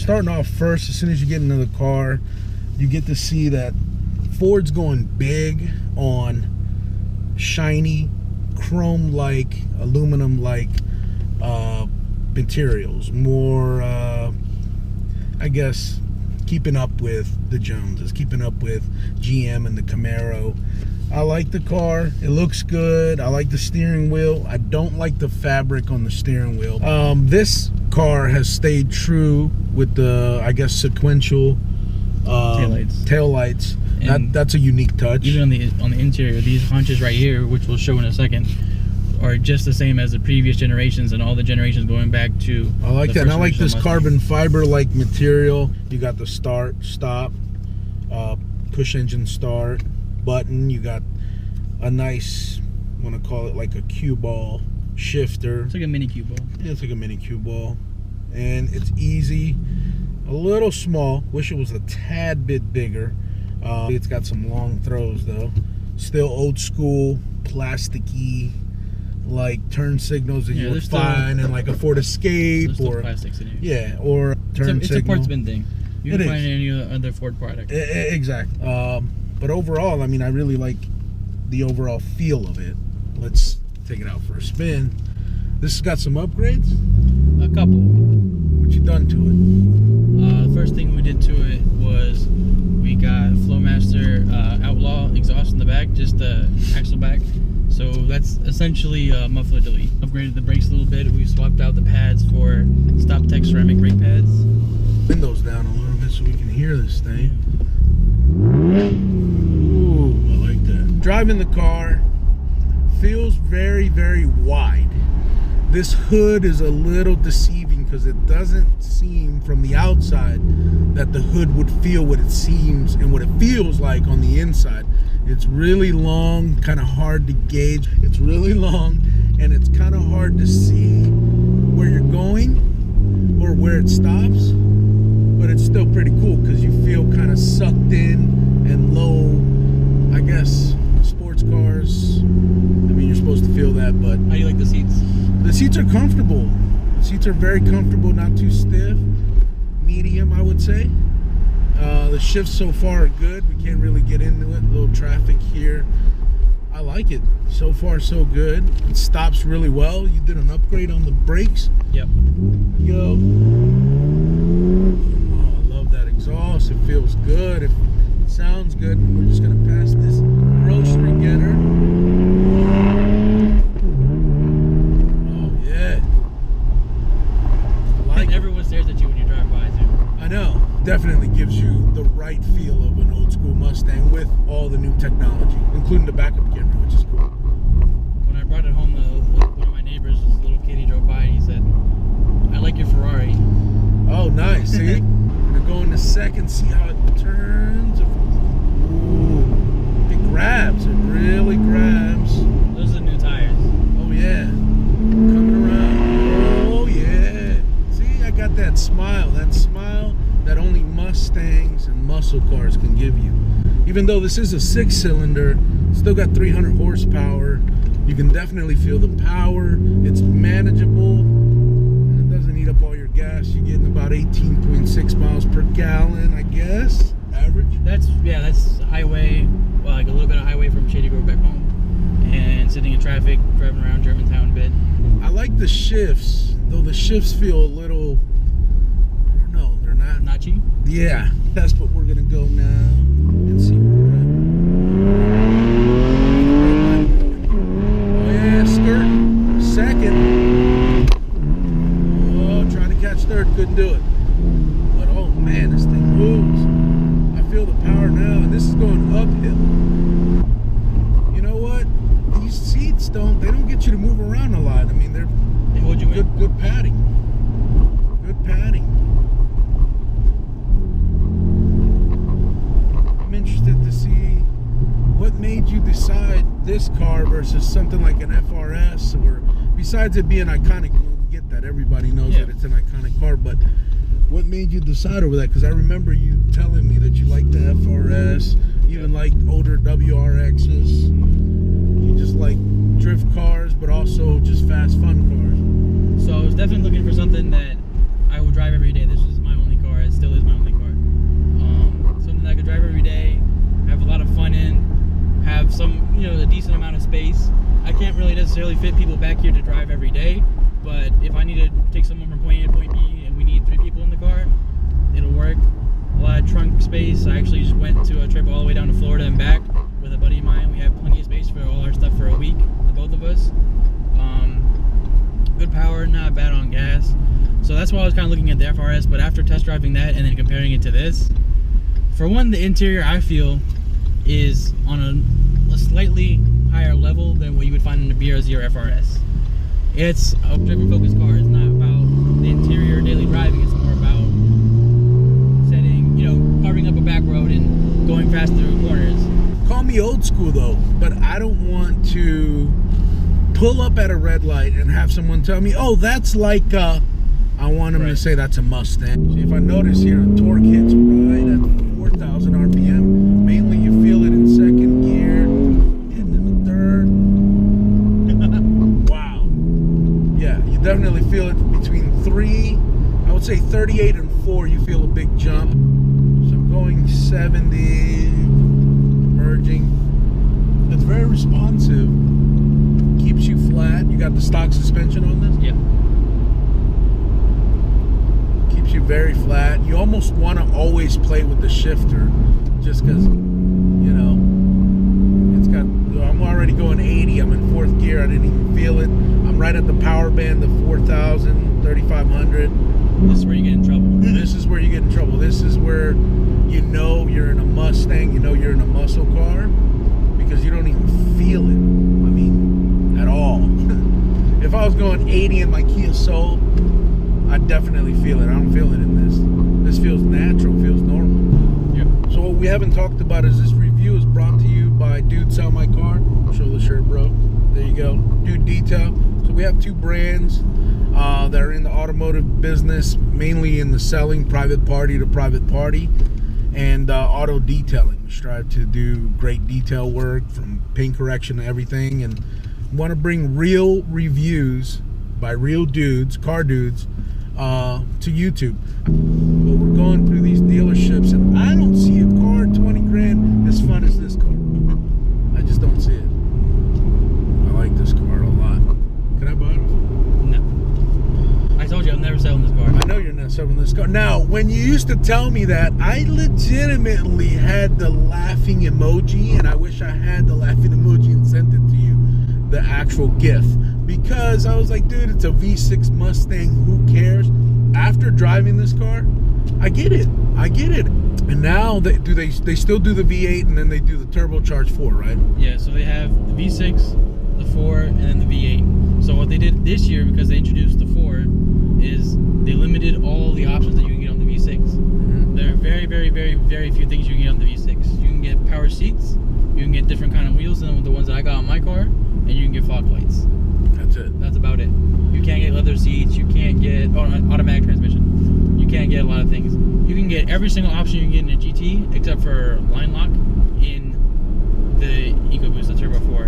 starting off first, as soon as you get into the car, you get to see that Ford's going big on shiny, chrome-like, aluminum-like materials. More, I guess, keeping up with the Joneses, keeping up with GM and the Camaro. I like the car. It looks good. I like the steering wheel. I don't like the fabric on the steering wheel. This car has stayed true with the, I guess, sequential taillights. That's a unique touch. Even on the interior, these haunches right here, which we'll show in a second, are just the same as the previous generations and all the generations going back to. I like that. And I like this carbon fiber like material. You got the start, stop, push engine start button. You got a nice, I want to call it like a cue ball shifter. It's like a mini cue ball. Yeah, it's like a mini cue ball. And it's easy. A little small. Wish it was a tad bit bigger. It's got some long throws though. Still old school, plasticky, like turn signals that you would find in like a Ford Escape or plastics in here. Yeah, or turn it's signal. It's a parts bin thing. You can find it in any other Ford product. Exactly. But overall, I mean, I really like the overall feel of it. Let's take it out for a spin. This has got some upgrades. A couple. What you done to it? First thing we did to it was we got Flowmaster Outlaw exhaust in the back, just the axle back. So that's essentially muffler delete. Upgraded the brakes a little bit. We swapped out the pads for Stop Tech ceramic brake pads. Windows down a little bit so we can hear this thing. Ooh, I like that. Driving the car feels very, very wide. This hood is a little deceiving because it doesn't seem from the outside that the hood would feel what it seems and what it feels like on the inside. It's really long, kind of hard to gauge. It's really long and it's kind of hard to see where you're going or where it stops, but it's still pretty cool because you feel kind of sucked in and low. I guess sports cars, I mean, you're supposed to feel that, but... How do you like the seats? The seats are comfortable. The seats are very comfortable, not too stiff. Medium, I would say. The shifts so far are good. We can't really get into it. A little traffic here. I like it. So far, so good. It stops really well. You did an upgrade on the brakes. Yep. Yo. Oh, I love that exhaust. It feels good. It sounds good. We're just going to pass this grocery getter. Oh, yeah. I like it. Everyone stares at you when you drive by, too. I know. Definitely gives you the right feel of an old school Mustang with all the new technology, including the backup camera, which is cool. When I brought it home, one of my neighbors, this little kid, he drove by and he said, "I like your Ferrari." Oh, nice. See? We're going to second, see how it turns. Ooh, it grabs. It really grabs. Those are the new tires. Oh, yeah. Coming around. Oh, yeah. See, I got that smile. That smile that only Mustangs and muscle cars can give you. Even though this is a 6-cylinder, still got 300 horsepower. You can definitely feel the power. It's manageable. And it doesn't eat up all your gas. You're getting about 18.6 miles per gallon, I guess, average. That's highway, well, like a little bit of highway from Shady Grove back home. And sitting in traffic, driving around Germantown a bit. I like the shifts, though the shifts feel a little... Notchy? Yeah, that's what we're gonna go now and see where we're at. Oh yeah, skirt. Second. Oh, trying to catch third, couldn't do it. But oh man, this thing moves. I feel the power now, and this is going uphill. You know what? These seats they don't get you to move around a lot. I mean, they hold you in. Good padding. Good padding. Interested to see what made you decide this car versus something like an FRS, or besides it being iconic, we get that, everybody knows that it's an iconic car, but what made you decide over that? Because I remember you telling me that you liked the FRS, even liked older WRXs, you just like drift cars but also just fast fun cars. So I was definitely looking for something that I would drive every day. This was my only car someone from point A to point B and we need 3 people in the car, it'll work. A lot of trunk space. I actually just went to a trip all the way down to Florida and back with a buddy of mine. We have plenty of space for all our stuff for a week, the both of us. Good power, not bad on gas. So that's why I was kind of looking at the FRS, but after test driving that and then comparing it to this, for one, the interior I feel is on a slightly higher level than what you would find in a BRZ or FRS. It's a driven focused car. It's not about the interior daily driving. It's more about setting, carving up a back road and going fast through corners. Call me old school though, but I don't want to pull up at a red light and have someone tell me, oh, that's like I want them to say that's a Mustang. See, if I notice here, the torque hits right at 4,000 RPM. Mainly you feel it in second gear, getting in the third. Wow. Yeah, you definitely feel it between 3, I would say 38 and 4, you feel a big jump. So I'm going 70, merging. It's very responsive. Keeps you flat. You got the stock suspension on this? Yeah. Keeps you very flat. You almost want to always play with the shifter just because, it's got, I'm already going 80. I'm in 4th gear. I didn't even feel it. I'm right at the power band of 4,000, 3,500. This is where you get in trouble. This is where you get in trouble. This is where you're in a Mustang, you're in a muscle car because you don't even feel it. At all. If I was going 80 in my Kia Soul, I'd definitely feel it. I don't feel it in this. This feels natural, feels normal. Yep. So what we haven't talked about is this review is brought to you by Dude Sell My Car. Show the shirt, bro. There you go. Dude Detail. So we have 2 brands that are in the automotive business, mainly in the selling private party to private party and auto detailing. We strive to do great detail work from paint correction to everything, and want to bring real reviews by real dudes, car dudes, to YouTube. But we're going through these dealerships and I don't see a car 20 grand as fun as this car. I just don't see it. I like this car a lot. Can I buy it? No. I told you I'm never selling this car. I know you're not selling this car. Now, when you used to tell me that, I legitimately had the laughing emoji, and I wish I had the laughing emoji and sent it to you. The actual GIF, because I was like, dude, it's a V6 Mustang, who cares? After driving this car, I get it. And now they still do the V8 and then they do the turbocharged 4, right? Yeah, so they have the V6, the 4, and then the V8. So what they did this year, because they introduced the 4, is they limited all the options that you can get on the V6. Mm-hmm. There are very, very, very, very few things you can get on the V6. You can get power seats, you can get different kind of wheels than the ones that I got on my car, and you can get fog lights. That's it. That's about it. You can't get leather seats. You can't get automatic transmission. You can't get a lot of things. You can get every single option you can get in a GT except for line lock in the EcoBoost, the Turbo 4,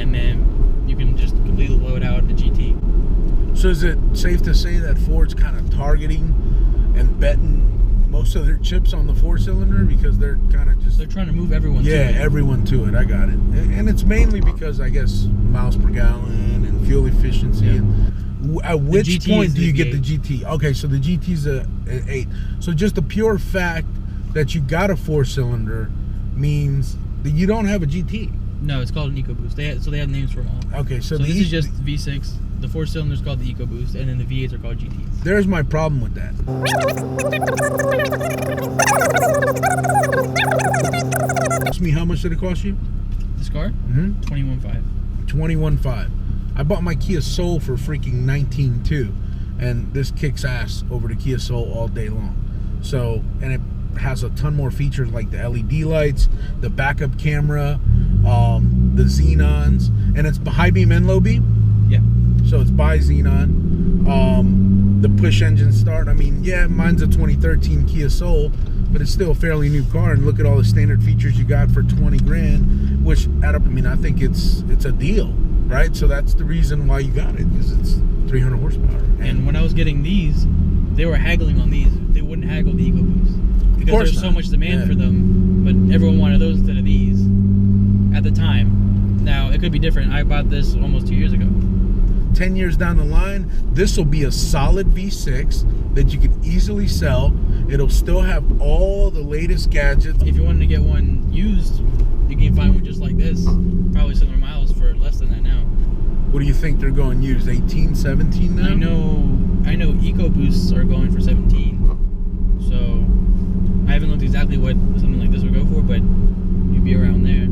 and then you can just completely blow it out in the GT. So is it safe to say that Ford's kind of targeting and betting most of their chips on the 4-cylinder because they're kind of just... They're trying to move everyone to it. Yeah, everyone to it. I got it. And it's mainly because, I guess, miles per gallon and fuel efficiency. Yeah. And at which point do you get the GT? Okay, so the GT's an 8. So just the pure fact that you got a 4-cylinder means that you don't have a GT. No, it's called an EcoBoost. They have names for them all. Okay, so this is just V6. The 4-cylinder is called the EcoBoost, and then the V8s are called GTs. There's my problem with that. Ask me, how much did it cost you? This car? Mm-hmm. $21,500. $21,500. I bought my Kia Soul for freaking $19,200, and this kicks ass over the Kia Soul all day long. So, and it has a ton more features like the LED lights, the backup camera, the xenons, and it's high beam and low beam. Yeah. So it's by xenon. The push engine start. I mean, yeah, mine's a 2013 Kia Soul, but it's still a fairly new car. And look at all the standard features you got for 20 grand, which add up. I mean, I think it's a deal, right? So that's the reason why you got it, because it's 300 horsepower. And when I was getting these, they were haggling on these. They wouldn't haggle the EcoBoost because there's so much demand for them. But everyone wanted those instead of these at the time. Now it could be different. I bought this almost 2 years ago. 10 years down the line, this will be a solid V6 that you can easily sell. It'll still have all the latest gadgets. If you wanted to get one used, you can find one just like this, probably similar miles for less than that now. What do you think they're going used? 18, 17 now? I know EcoBoosts are going for 17. So I haven't looked exactly what something like this would go for, but you'd be around there.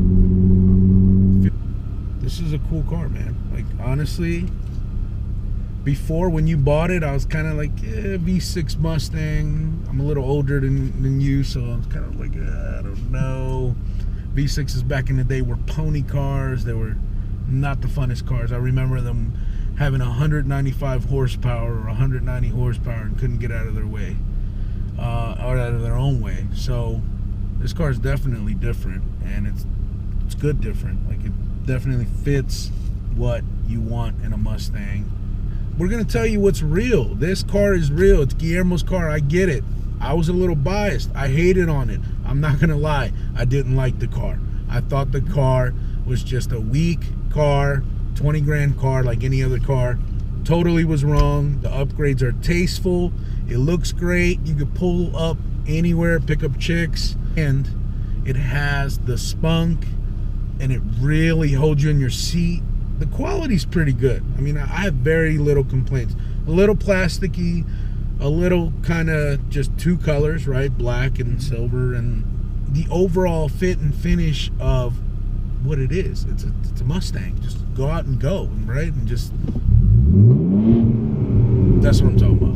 This is a cool car, man. Like, honestly, before, when you bought it, I was kind of like, V6 Mustang. I'm a little older than you, so I was kind of like, I don't know. V6s back in the day were pony cars. They were not the funnest cars. I remember them having 195 horsepower or 190 horsepower and couldn't get out of their way, or out of their own way. So this car is definitely different, and it's good different. Like, it definitely fits what you want in a Mustang. We're gonna tell you what's real. This car is real. It's Guillermo's car. I get it. I was a little biased. I hated on it. I'm not gonna lie. I didn't like the car. I thought the car was just a weak car, 20 grand car like any other car. Totally was wrong. The upgrades are tasteful. It looks great. You could pull up anywhere, pick up chicks, and it has the spunk, and it really holds you in your seat. The quality's pretty good. I mean, I have very little complaints. A little plasticky, a little kind of just two colors, right? Black and silver, and the overall fit and finish of what it is. It's a Mustang. Just go out and go, right? And just, that's what I'm talking about.